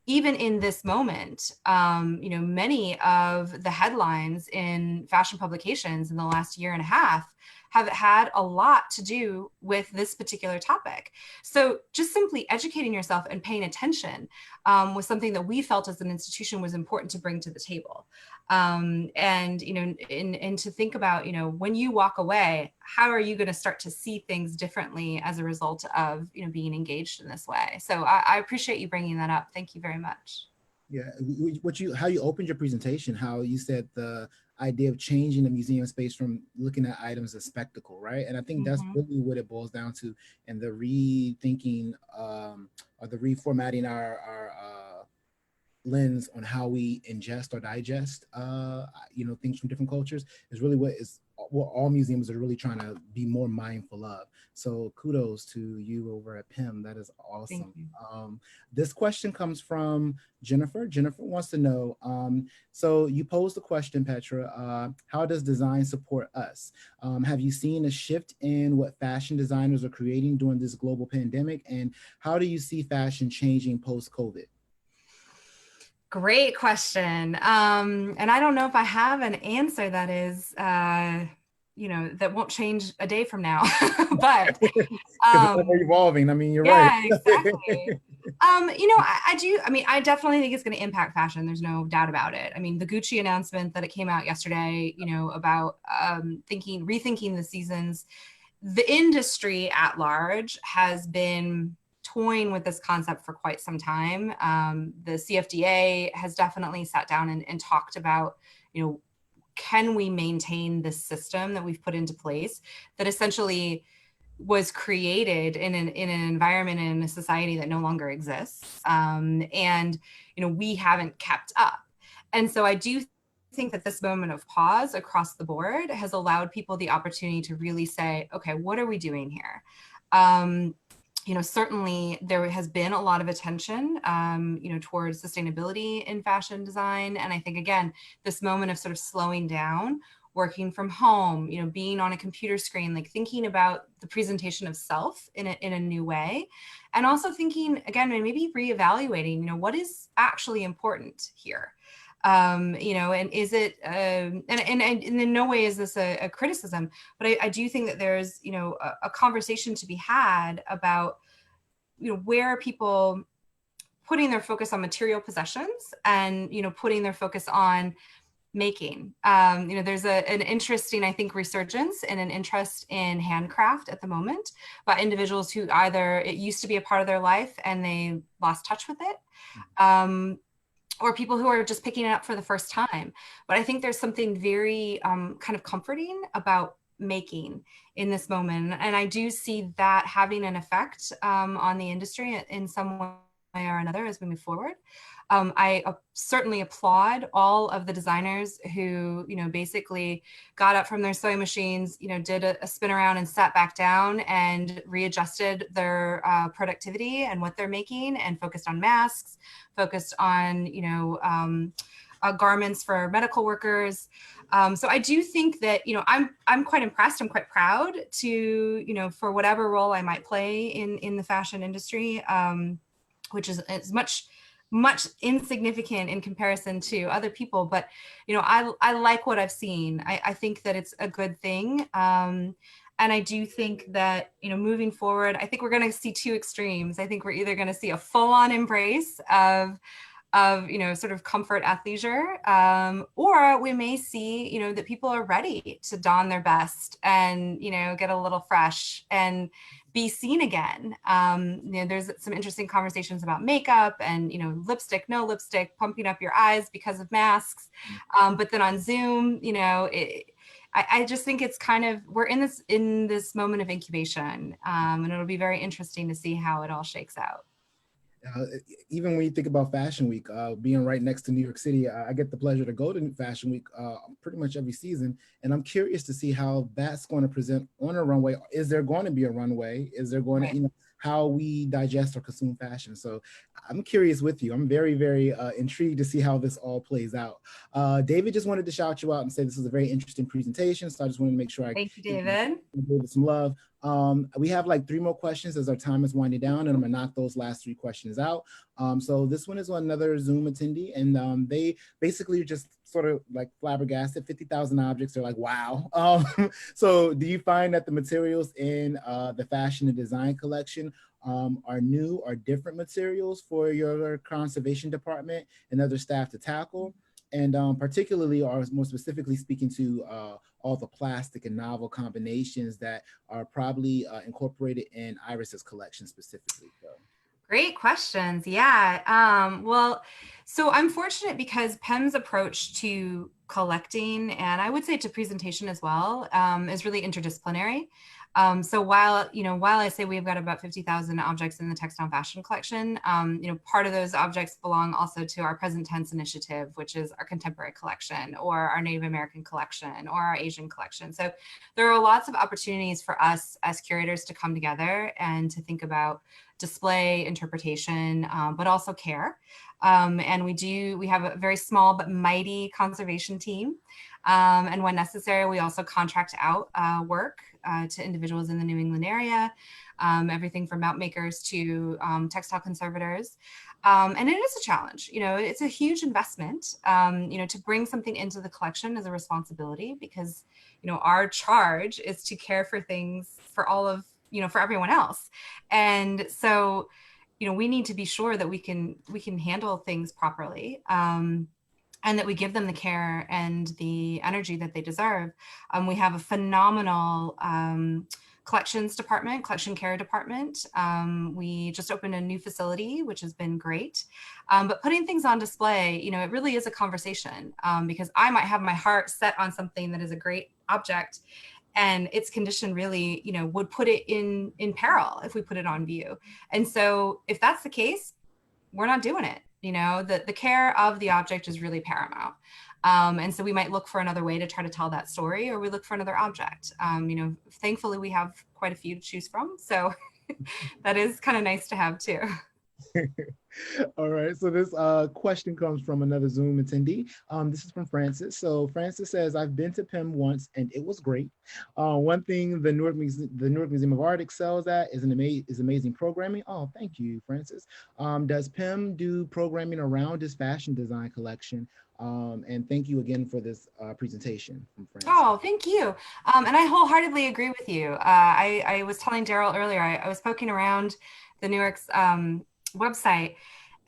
even in this moment, many of the headlines in fashion publications in the last year and a half have had a lot to do with this particular topic. So just simply educating yourself and paying attention was something that we felt as an institution was important to bring to the table. And to think about, when you walk away, how are you going to start to see things differently as a result of, being engaged in this way? So I appreciate you bringing that up. Thank you very much. Yeah, how you opened your presentation, how you said the idea of changing the museum space from looking at items as spectacle, right? And I think that's really what it boils down to, and the rethinking or the reformatting our lens on how we ingest or digest things from different cultures is really what all museums are really trying to be more mindful of. So kudos to you over at PEM. That is awesome. This question comes from Jennifer. Jennifer wants to know, so you posed the question, Petra, how does design support us? Have you seen a shift in what fashion designers are creating during this global pandemic? And how do you see fashion changing post-COVID? Great question. And I don't know if I have an answer that is, that won't change a day from now, but it's ever evolving. I mean, you're right. Exactly. I definitely think it's going to impact fashion. There's no doubt about it. I mean, the Gucci announcement that it came out yesterday, about rethinking the seasons, the industry at large has been toying with this concept for quite some time. The CFDA has definitely sat down and talked about, can we maintain this system that we've put into place that essentially was created in an environment and in a society that no longer exists, and we haven't kept up. And so I do think that this moment of pause across the board has allowed people the opportunity to really say, okay, what are we doing here? Certainly there has been a lot of attention, towards sustainability in fashion design. And I think, again, this moment of sort of slowing down, working from home, being on a computer screen, like thinking about the presentation of self in a new way. And also thinking, again, maybe reevaluating, what is actually important here? And is it, and in no way is this a criticism, but I do think that there's, a conversation to be had about, where are people putting their focus on material possessions and, putting their focus on making. There's an interesting, I think, resurgence and an interest in handcraft at the moment by individuals who either it used to be a part of their life and they lost touch with it, or people who are just picking it up for the first time. But I think there's something very kind of comforting about making in this moment. And I do see that having an effect on the industry in some way or another as we move forward. I certainly applaud all of the designers who, basically got up from their sewing machines, did a spin around and sat back down and readjusted their productivity and what they're making and focused on masks, focused on, garments for medical workers. So I do think that, I'm quite impressed. I'm quite proud to, for whatever role I might play in the fashion industry, which is much insignificant in comparison to other people. But, I like what I've seen. I think that it's a good thing. And I do think that, moving forward, I think we're going to see two extremes. I think we're either going to see a full-on embrace of sort of comfort athleisure, or we may see, that people are ready to don their best and, get a little fresh and be seen again. There's some interesting conversations about makeup and, lipstick, no lipstick, pumping up your eyes because of masks. But then on Zoom, I just think it's kind of, we're in this moment of incubation, and it'll be very interesting to see how it all shakes out. Even when you think about Fashion Week, being right next to New York City, I get the pleasure to go to Fashion Week pretty much every season. And I'm curious to see how that's going to present on a runway. Is there going to be a runway? Is there going to, how we digest or consume fashion? So I'm curious with you. I'm very, very intrigued to see how this all plays out. David just wanted to shout you out and say this was a very interesting presentation. So I just wanted to make sure I Thank you, David. Give it some love. We have like 3 more questions as our time is winding down, and I'm gonna knock those last 3 questions out. So this one is another Zoom attendee, and they basically just sort of like flabbergasted. 50,000 objects. They're like, wow. So do you find that the materials in the fashion and design collection are new or different materials for your conservation department and other staff to tackle? And particularly, or more specifically speaking to all the plastic and novel combinations that are probably incorporated in Iris's collection specifically. So. Great questions. Yeah. Well, so I'm fortunate because PEM's approach to collecting, and I would say to presentation as well, is really interdisciplinary. So while I say we've got about 50,000 objects in the textile fashion collection, part of those objects belong also to our present tense initiative, which is our contemporary collection or our Native American collection or our Asian collection. So there are lots of opportunities for us as curators to come together and to think about display, interpretation, but also care. And we have a very small but mighty conservation team. And when necessary, we also contract out work to individuals in the New England area, everything from mount makers to textile conservators. And it is a challenge, it's a huge investment, to bring something into the collection is a responsibility because, our charge is to care for things for all of, for everyone else. And so, we need to be sure that we can handle things properly. And that we give them the care and the energy that they deserve. We have a phenomenal collections department, collection care department. We just opened a new facility, which has been great. But putting things on display, you know, it really is a conversation, because I might have my heart set on something that is a great object, and its condition really, you know, would put it in peril if we put it on view. And so if that's the case, we're not doing it. You know, the care of the object is really paramount. And so we might look for another way to try to tell that story, or we look for another object. You know, thankfully we have quite a few to choose from. So that is kind of nice to have too. All right, so this question comes from another Zoom attendee. This is from Francis. So Francis says, I've been to PIM once and it was great. One thing the Newark Museum of Art excels at is amazing programming. Oh, thank you, Francis. Does PIM do programming around this fashion design collection? And thank you again for this presentation from Francis. Oh, thank you. And I wholeheartedly agree with you. I was telling Daryl earlier, I was poking around the Newark's website,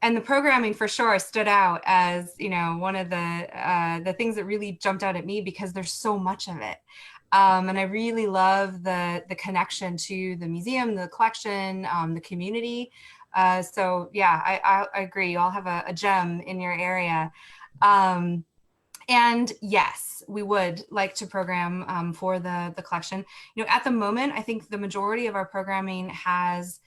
and the programming for sure stood out as, you know, one of the things that really jumped out at me, because there's so much of it. And I really love the connection to the museum, the collection, the community. So yeah, I agree. You all have a gem in your area. And yes, we would like to program for the collection. You know, at the moment, I think the majority of our programming has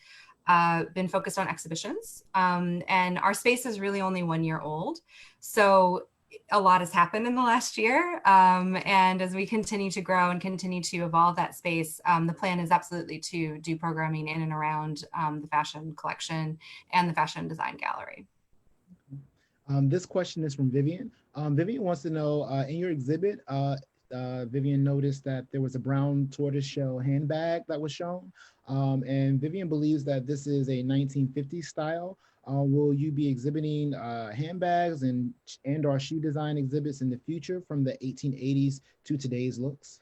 been focused on exhibitions, and our space is really only 1 year old. So a lot has happened in the last year. And as we continue to grow and continue to evolve that space, the plan is absolutely to do programming in and around the fashion collection and the fashion design gallery. This question is from Vivian. Vivian wants to know, in your exhibit, Vivian noticed that there was a brown tortoiseshell handbag that was shown. And Vivian believes that this is a 1950s style. Will you be exhibiting handbags and or shoe design exhibits in the future from the 1880s to today's looks?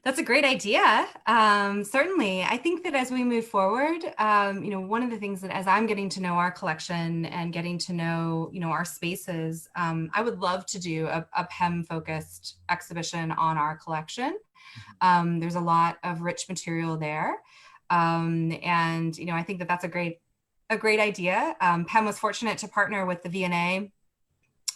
That's a great idea. Certainly. I think that as we move forward, you know, one of the things that as I'm getting to know our collection and getting to know, you know, our spaces, I would love to do a PEM focused exhibition on our collection. There's a lot of rich material there. And, you know, I think that that's a great idea. PEM was fortunate to partner with the V&A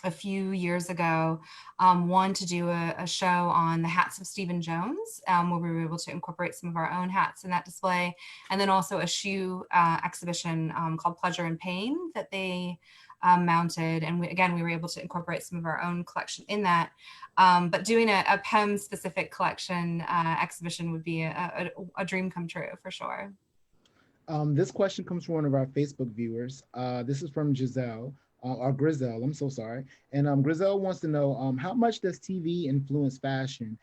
a few years ago, one to do a show on the hats of Stephen Jones, where we were able to incorporate some of our own hats in that display, and then also a shoe exhibition called Pleasure and Pain that they mounted, and we were able to incorporate some of our own collection in that. But doing a PEM specific collection exhibition would be a dream come true for sure. This question comes from one of our Facebook viewers. This is from Giselle. Or Grizel, I'm so sorry. And Grizel wants to know, how much does TV influence fashion?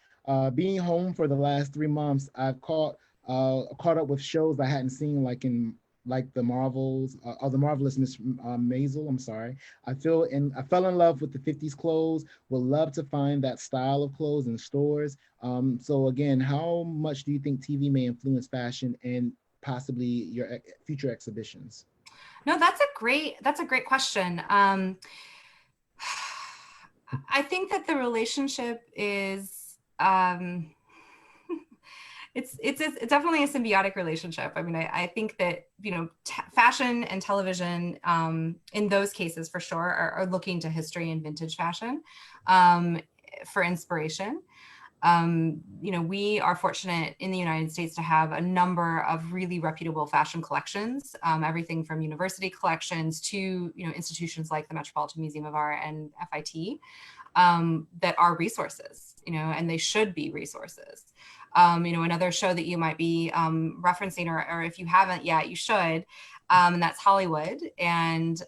Being home for the last 3 months, I've caught up with shows I hadn't seen, like the Marvels, or the Marvelous Miss Maisel. I'm sorry. I fell in love with the 50s clothes. Would love to find that style of clothes in stores. So again, how much do you think TV may influence fashion and possibly your future exhibitions? No, that's a great question. I think that the relationship is it's definitely a symbiotic relationship. I mean, I think that, you know, fashion and television in those cases for sure are looking to history and vintage fashion for inspiration. You know, we are fortunate in the United States to have a number of really reputable fashion collections, everything from university collections to, you know, institutions like the Metropolitan Museum of Art and FIT, that are resources, you know, and they should be resources. You know, another show that you might be referencing, or if you haven't yet, you should, and that's Hollywood. And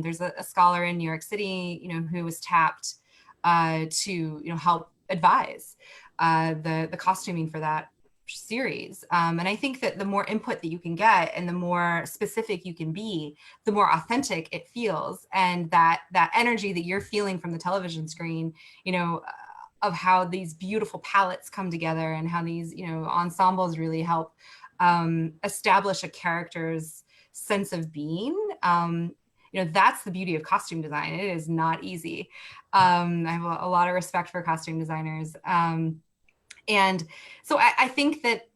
there's a scholar in New York City, you know, who was tapped to, you know, help advise the costuming for that series. And I think that the more input that you can get and the more specific you can be, the more authentic it feels. And that energy that you're feeling from the television screen, you know, of how these beautiful palettes come together and how these, you know, ensembles really help establish a character's sense of being. You know, that's the beauty of costume design. It is not easy. I have a lot of respect for costume designers. And so I think that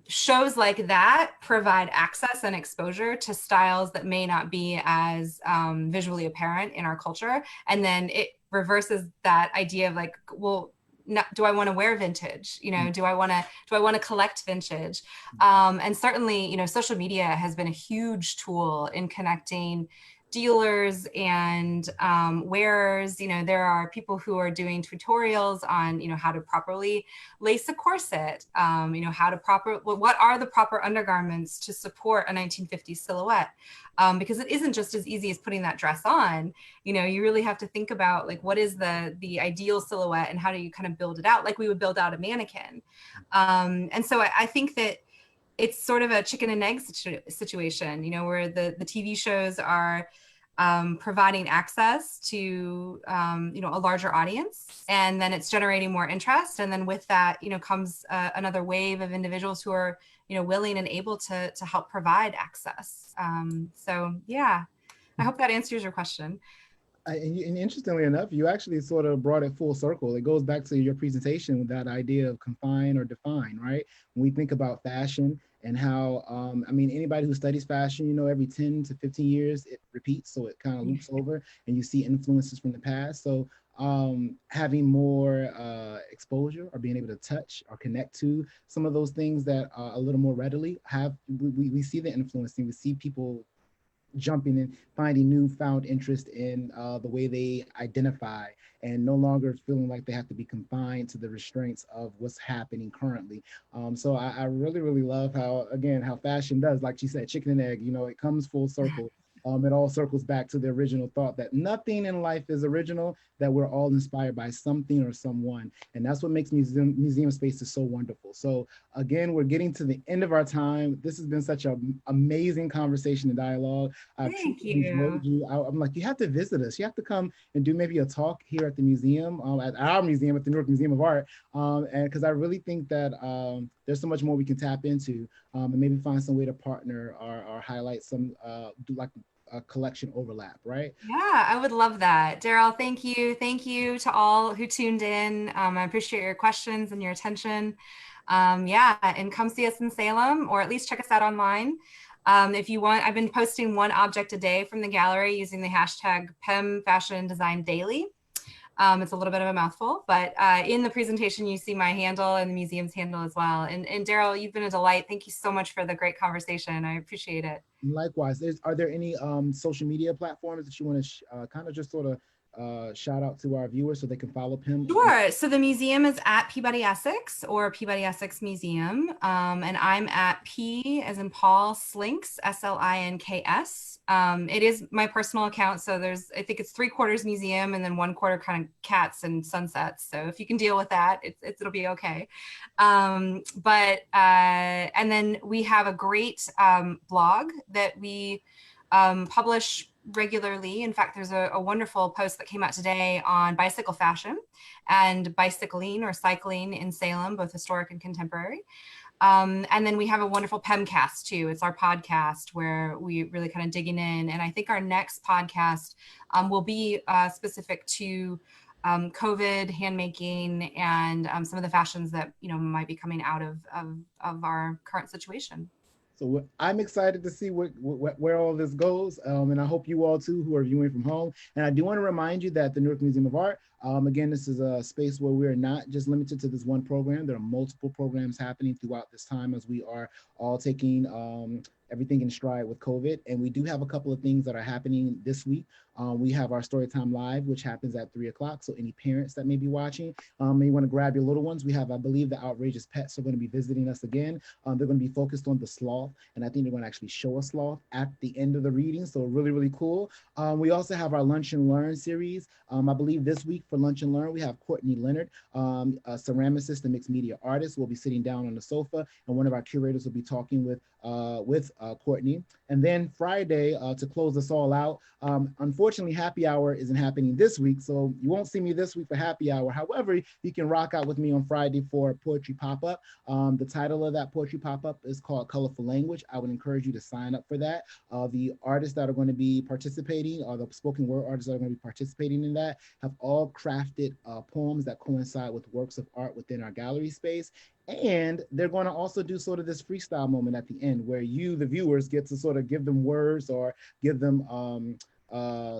shows like that provide access and exposure to styles that may not be as visually apparent in our culture. And then it reverses that idea of like, well, do I want to wear vintage? You know, do I want to collect vintage? And certainly, you know, social media has been a huge tool in connecting dealers and wearers. You know, there are people who are doing tutorials on, you know, how to properly lace a corset, you know, what are the proper undergarments to support a 1950s silhouette? Because it isn't just as easy as putting that dress on. You know, you really have to think about like, what is the ideal silhouette and how do you kind of build it out like we would build out a mannequin. And so I think that it's sort of a chicken and egg situation, you know, where the TV shows are providing access to, you know, a larger audience, and then it's generating more interest. And then with that, you know, comes another wave of individuals who are, you know, willing and able to help provide access. So yeah, I hope that answers your question. And interestingly enough, you actually sort of brought it full circle. It goes back to your presentation with that idea of confine or define, right? When we think about fashion and how, I mean, anybody who studies fashion, you know, every 10 to 15 years, it repeats. So it kind of loops over and you see influences from the past. So having more exposure or being able to touch or connect to some of those things that a little more readily we see the influencing, we see people jumping in, finding newfound interest in the way they identify and no longer feeling like they have to be confined to the restraints of what's happening currently. So I really, really love how, again, how fashion does, like she said, chicken and egg, you know, it comes full circle. It all circles back to the original thought that nothing in life is original, that we're all inspired by something or someone. And that's what makes museum spaces so wonderful. So again, we're getting to the end of our time. This has been such an amazing conversation and dialogue. I've truly Thank you. enjoyed you. I'm like, you have to visit us. You have to come and do maybe a talk here at the museum, at our museum, at the Newark Museum of Art. And because I really think that there's so much more we can tap into, and maybe find some way to partner or highlight some, do like a collection overlap, right? Yeah, I would love that. Daryl, thank you. Thank you to all who tuned in. I appreciate your questions and your attention. Yeah, and come see us in Salem, or at least check us out online. If you want, I've been posting one object a day from the gallery using the hashtag PEM Fashion Design Daily. It's a little bit of a mouthful, but in the presentation, you see my handle and the museum's handle as well. And Daryl, you've been a delight. Thank you so much for the great conversation. I appreciate it. Likewise, are there any social media platforms that you want to kind of just sort of shout out to our viewers so they can follow him? Sure. So the museum is at Peabody Essex, or Peabody Essex Museum. And I'm at P as in Paul Slinks, Slinks. It is my personal account. So I think it's 3/4 museum and then 1/4 kind of cats and sunsets. So if you can deal with that, it'll be okay. And then we have a great blog that we publish regularly. In fact, there's a wonderful post that came out today on bicycle fashion and bicycling or cycling in Salem, both historic and contemporary. And then we have a wonderful PEMcast too. It's our podcast where we really kind of digging in. And I think our next podcast will be specific to COVID, handmaking, and some of the fashions that, you know, might be coming out of our current situation. So I'm excited to see where all this goes, and I hope you all too who are viewing from home. And I do want to remind you that the Newark Museum of Art, again, this is a space where we are not just limited to this one program. There are multiple programs happening throughout this time as we are all taking everything in stride with COVID. And we do have a couple of things that are happening this week. We have our Storytime Live, which happens at 3 o'clock. So any parents that may be watching, may want to grab your little ones. We have, I believe, the Outrageous Pets are going to be visiting us again. They're going to be focused on the sloth, and I think they're going to actually show a sloth at the end of the reading. So really, really cool. We also have our Lunch and Learn series. I believe this week for Lunch and Learn, we have Courtney Leonard, a ceramicist and mixed media artist. We'll be sitting down on the sofa, and one of our curators will be talking with Courtney. And then Friday, to close us all out, unfortunately, happy hour isn't happening this week, so you won't see me this week for happy hour. However, you can rock out with me on Friday for a poetry pop-up. The title of that poetry pop-up is called Colorful Language. I would encourage you to sign up for that. The artists that are going to be participating, or the spoken word artists that are going to be participating in that, have all crafted poems that coincide with works of art within our gallery space. And they're going to also do sort of this freestyle moment at the end where you, the viewers, get to sort of give them words or give them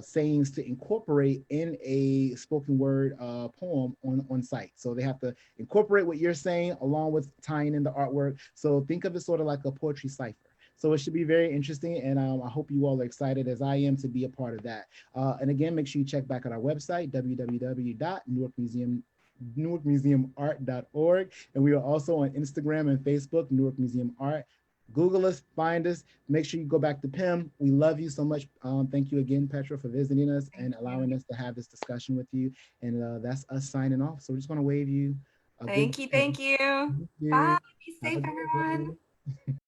sayings to incorporate in a spoken word poem on site. So they have to incorporate what you're saying along with tying in the artwork. So think of it sort of like a poetry cipher. So it should be very interesting, and I hope you all are excited as I am to be a part of that. And again, make sure you check back at our website, www.newarkmuseumart.org. And we are also on Instagram and Facebook, Newark Museum Art. Google us, find us. Make sure you go back to PIM. We love you so much. Thank you again, Petra, for visiting us and allowing us to have this discussion with you. And that's us signing off. So we're just going to wave you a good Thank you. Thank you. thank Bye. you. Be Have a safe, good everyone. day.